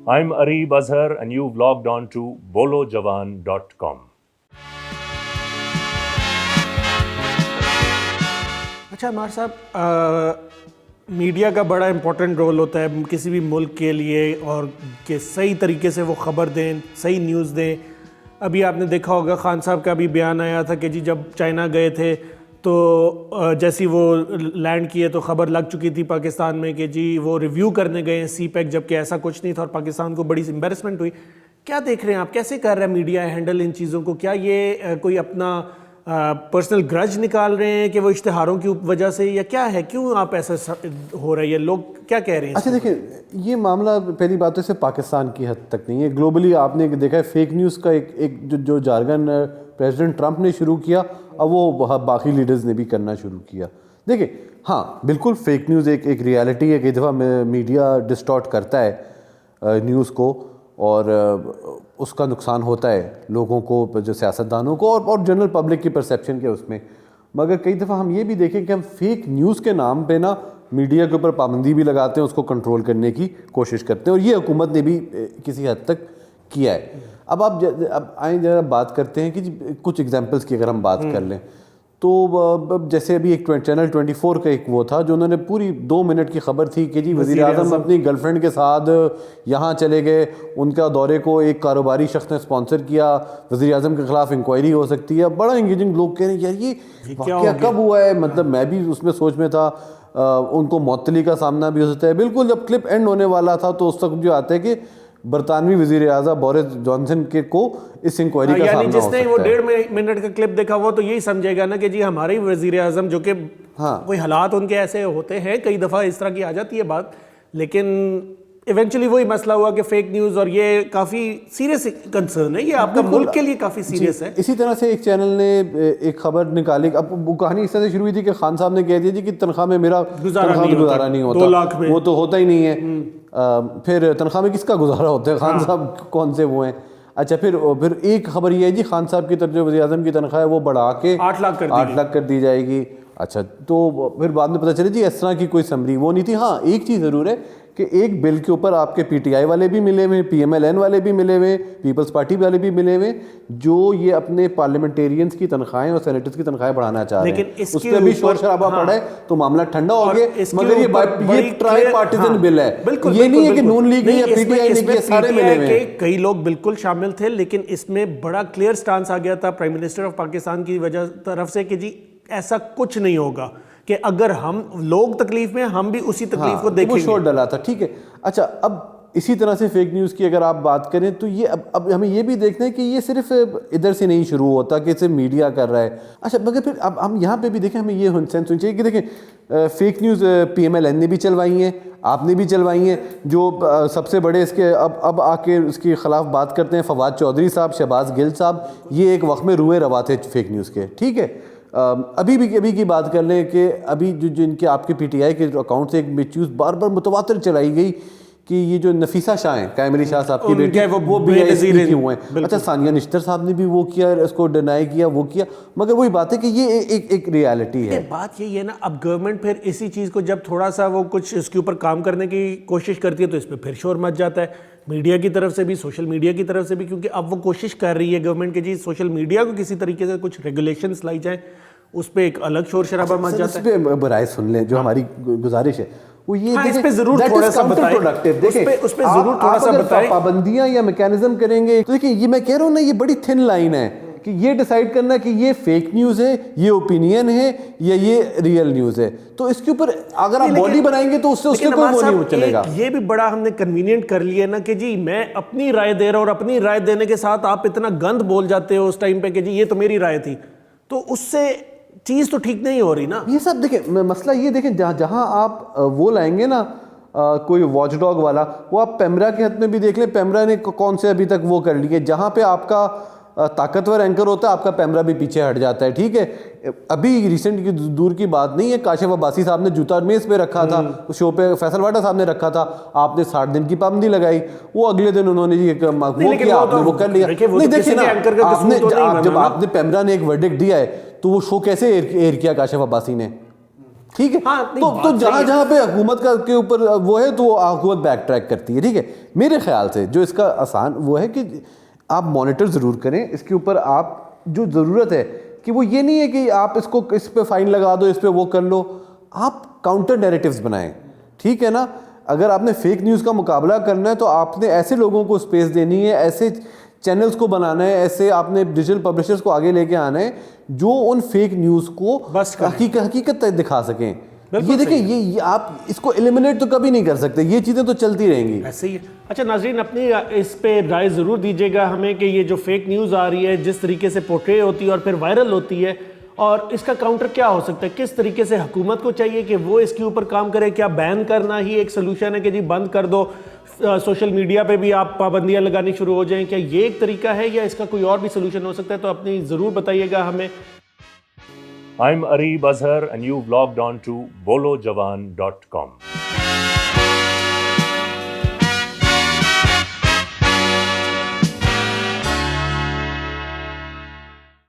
I'm Areeb Azhar and you've logged on to bolojawan.com. اچھا عمار صاحب، media کا بڑا امپورٹنٹ رول ہوتا ہے کسی بھی ملک کے لیے، اور کہ صحیح طریقے سے وہ خبر دیں، صحیح نیوز دیں. ابھی آپ نے دیکھا ہوگا خان صاحب کا بھی بیان آیا تھا کہ جی جب چائنا گئے تھے تو جیسی وہ لینڈ کیے تو خبر لگ چکی تھی پاکستان میں کہ جی وہ ریویو کرنے گئے ہیں سی پیک، جب کہ ایسا کچھ نہیں تھا اور پاکستان کو بڑی امبیرسمنٹ ہوئی. کیا دیکھ رہے ہیں آپ، کیسے کر رہا ہے میڈیا ہینڈل ان چیزوں کو؟ کیا یہ کوئی اپنا پرسنل گرج نکال رہے ہیں کہ وہ اشتہاروں کی وجہ سے، یا کیا ہے؟ کیوں آپ ایسا ہو رہا ہے؟ یہ لوگ کیا کہہ رہے ہیں؟ اچھا دیکھیں، یہ معاملہ پہلی بات تو صرف پاکستان کی حد تک نہیں ہے، گلوبلی آپ نے دیکھا ہے فیک نیوز کا ایک جو جارگن پریزیڈنٹ ٹرمپ نے شروع کیا، اب وہ باقی لیڈرز نے بھی کرنا شروع کیا. دیکھیں ہاں بالکل فیک نیوز ایک ریالٹی ہے، کئی دفعہ میڈیا ڈسٹارٹ کرتا ہے نیوز کو، اور اس کا نقصان ہوتا ہے لوگوں کو، جو سیاستدانوں کو اور جنرل پبلک کی پرسیپشن کے اس میں. مگر کئی دفعہ ہم یہ بھی دیکھیں کہ ہم فیک نیوز کے نام پہ نا میڈیا کے اوپر پابندی بھی لگاتے ہیں، اس کو کنٹرول کرنے کی کوشش کرتے ہیں، اور یہ حکومت نے بھی کسی حد تک کیا ہے. اب آئیں ذرا بات کرتے ہیں کہ کچھ ایگزامپلس کی اگر ہم بات کر لیں تو جیسے ابھی ایک چینل 24 کا ایک وہ تھا جو انہوں نے پوری 2 منٹ کی خبر تھی کہ جی وزیر اعظم اپنی گرل فرینڈ کے ساتھ یہاں چلے گئے، ان کا دورے کو ایک کاروباری شخص نے اسپانسر کیا، وزیر اعظم کے خلاف انکوائری ہو سکتی ہے. بڑا انگیجنگ، لوگ کہہ رہے ہیں یار یہ واقعہ کب ہوا ہے، مطلب میں بھی اس میں سوچ میں تھا. ان کو معطلی کا سامنا بھی ہو سکتا ہے. بالکل جب کلپ اینڈ ہونے والا تھا تو اس وقت جو آتا ہے کہ برطانوی وزیر اعظم بورس جانسن کو اس انکوائری کا سامنا ہو سکتا ہے. یعنی جس نے وہ 1.5 منٹ کا کلپ دیکھا وہ تو یہی سمجھے گا نا کہ جی ہمارے وزیر اعظم، جو کہ کوئی حالات ان کے ایسے ہوتے ہیں، کئی دفعہ اس طرح کی آ جاتی ہے بات، لیکن ایونچولی وہی مسئلہ ہوا کہ فیک نیوز، اور یہ کافی سیریس کنسرن ہے، یہ آپ کا ملک کے لیے کافی سیریس ہے. اسی طرح سے ایک چینل نے ایک خبر نکالی، اب وہ کہانی اس طرح سے شروع ہوئی تھی کہ خان صاحب نے کہہ دیا جی کہ تنخواہ میں میرا گزارا نہیں ہوتا، 2 لاکھ میں وہ تو ہوتا ہی نہیں ہے. پھر تنخواہ میں کس کا گزارا ہوتا ہے؟ خان صاحب کون سے وہ ہیں؟ اچھا پھر ایک خبر یہ ہے جی خان صاحب کی طرف جو وزیر اعظم کی تنخواہ ہے وہ بڑھا کے 8 لاکھ کر دی جائے گی. اچھا تو پھر بعد میں پتہ چلے جی اس طرح کی کوئی سمری وہ نہیں تھی. ہاں ایک چیز ضرور ہے کہ ایک بل کے اوپر آپ کے پی ٹی آئی والے بھی ملے ہوئے، پی ایم ایل این والے بھی ملے ہوئے، پیپلز پارٹی والے بھی ملے ہوئے، جو یہ اپنے پارلیمنٹیرینز کی تنخواہیں اور سینیٹرز کی تنخواہیں بڑھانا چاہ رہے ہیں. اس پہ بھی شور شرابہ پڑا ہے تو معاملہ ٹھنڈا ہو گیا. مگر یہ ٹرائی پارٹیزن بل ہے، یہ نہیں ہے کہ نون لیگ یا پی ٹی آئی نے، سارے ملے ہوئے ہیں. کئی لوگ بالکل شامل تھے، لیکن اس میں بڑا کلیئر سٹانس آ گیا تھا پرائم منسٹر آف پاکستان کی طرف سے کہ جی ایسا کچھ نہیں ہوگا، کہ اگر ہم لوگ تکلیف میں ہم بھی اسی تکلیف کو دیکھیں گے. وہ شور ڈلا تھا، ٹھیک ہے. اچھا اب اسی طرح سے فیک نیوز کی اگر آپ بات کریں تو یہ اب ہمیں یہ بھی دیکھنا ہے کہ یہ صرف ادھر سے نہیں شروع ہوتا کہ صرف میڈیا کر رہا ہے. اچھا مگر پھر اب ہم یہاں پہ بھی دیکھیں، ہمیں یہ سینس ہونی چاہیے کہ دیکھیں fake news P M L N نے بھی چلوائی ہیں، آپ نے بھی چلوائی ہیں. جو سب سے بڑے اس کے اب آ کے اس کے خلاف بات کرتے ہیں فواد چودھری صاحب، شہباز گل صاحب، یہ ایک وقت میں روئے روا تھے فیک نیوز کے، ٹھیک ہے. ابھی کی بات کر لیں کہ ابھی جو ان کے آپ کے پی ٹی آئی کے اکاؤنٹ سے ایک میچیوز بار متواتر چلائی گئی کہ یہ جو نفیسہ شاہ ہیں، قائم علی شاہ صاحب کی بیٹی، وہ بی آئی ایس پی کی ہوئے ہیں. اچھا ثانیہ نشتر صاحب نے بھی وہ کیا، اس کو ڈینائی کیا، وہ کیا. مگر وہی بات ہے کہ یہ ایک ریالٹی ہے. بات یہی ہے نا، اب گورنمنٹ پھر اسی چیز کو جب تھوڑا سا وہ کچھ اس کے اوپر کام کرنے کی کوشش کرتی ہے تو اس پہ پھر شور مچ جاتا ہے، میڈیا کی طرف سے بھی، سوشل میڈیا کی طرف سے بھی، کیونکہ اب وہ کوشش کر رہی ہے گورنمنٹ کہ جی سوشل میڈیا کو کسی طریقے سے کچھ ریگولیشنز لائی جائیں، اس پہ ایک الگ شور شرابہ مچ جاتا ہے. اس پہ برائے سن لیں، جو ہماری گزارش ہے وہ یہ اس پہ ضرور تھوڑا سا بتائیں، اس پہ ضرور تھوڑا سا بتائیں. پابندیاں یا میکینزم کریں گے تو دیکھیں یہ میں کہہ رہا ہوں نا، یہ بڑی تھن لائن ہے کہ یہ ڈیسائیڈ کرنا کہ یہ فیک نیوز ہے، یہ اوپینین ہے، یا یہ ریئل نیوز ہے. تو اس کے اوپر اگر آپ باڈی بنائیں گے تو اس سے کوئی وہ نہیں چلے گا. یہ بھی بڑا ہم نے کنوینئنٹ کر لیا نا کہ جی میں اپنی رائے دے رہا ہوں، اور اپنی رائے دینے کے ساتھ آپ اتنا گند بول جاتے ہو اس ٹائم پہ کہ جی یہ تو میری رائے تھی، تو اس سے چیز تو ٹھیک نہیں ہو رہی نا. یہ سب دیکھیں مسئلہ یہ دیکھیں جہاں آپ وہ لائیں گے نا کوئی واچ ڈاگ والا، وہ آپ پیمرا کے حد میں بھی دیکھ لیں، پیمرا نے کون سے ابھی تک وہ کر لیے. جہاں پہ آپ کا طاقتور اینکر ہوتا ہے آپ کا پیمرا بھی پیچھے ہٹ جاتا ہے، ٹھیک ہے. ابھی ریسنٹ کی دور کی بات نہیں ہے، کاشف عباسی صاحب نے جوتا میز پہ رکھا تھا شو پہ، فیصل واٹا صاحب نے رکھا تھا، آپ نے 60 دن کی پابندی لگائی، وہ اگلے دن انہوں نے وہ کیا، آپ نے وہ کر لیا. نہیں دیکھیں نا، جب آپ نے پیمرا نے ایک ورڈکٹ دیا ہے تو وہ شو کیسے ایئر کیا کاشف عباسی نے؟ ٹھیک ہے. تو جہاں جہاں پہ حکومت کا کے اوپر وہ ہے تو حکومت بیک ٹریک کرتی ہے. ٹھیک ہے, میرے خیال سے جو اس کا آسان وہ ہے کہ آپ مانیٹر ضرور کریں اس کے اوپر. آپ جو ضرورت ہے کہ وہ یہ نہیں ہے کہ آپ اس پہ فائن لگا دو, اس پہ وہ کر لو. آپ کاؤنٹر نیریٹیوز بنائیں. ٹھیک ہے نا, اگر آپ نے فیک نیوز کا مقابلہ کرنا ہے تو آپ نے ایسے لوگوں کو اسپیس دینی ہے, ایسے چینلز کو بنانا ہے, ایسے آپ نے ڈیجیٹل پبلشرز کو آگے لے کے آنا ہے جو ان فیک نیوز کو حقیقت دکھا سکیں. یہ دیکھیں, یہ آپ اس کو ایلیمنیٹ تو کبھی نہیں کر سکتے, یہ چیزیں تو چلتی رہیں گی. ایسے ہی ہے. اچھا ناظرین, اپنی اس پہ رائے ضرور دیجیے گا ہمیں کہ یہ جو فیک نیوز آ رہی ہے, جس طریقے سے پورٹری ہوتی ہے اور پھر وائرل ہوتی ہے, اور اس کا کاؤنٹر کیا ہو سکتا ہے, کس طریقے سے حکومت کو چاہیے کہ وہ اس کے اوپر کام کرے. کیا بین کرنا ہی ایک سلوشن ہے کہ جی بند کر دو, سوشل میڈیا پہ بھی آپ پابندیاں لگانی شروع ہو جائیں؟ کیا یہ ایک طریقہ ہے یا اس کا کوئی اور بھی سلوشن ہو سکتا ہے؟ تو اپنی ضرور بتائیے گا ہمیں. I'm Areeb Azhar and you've logged on to bolojawan.com.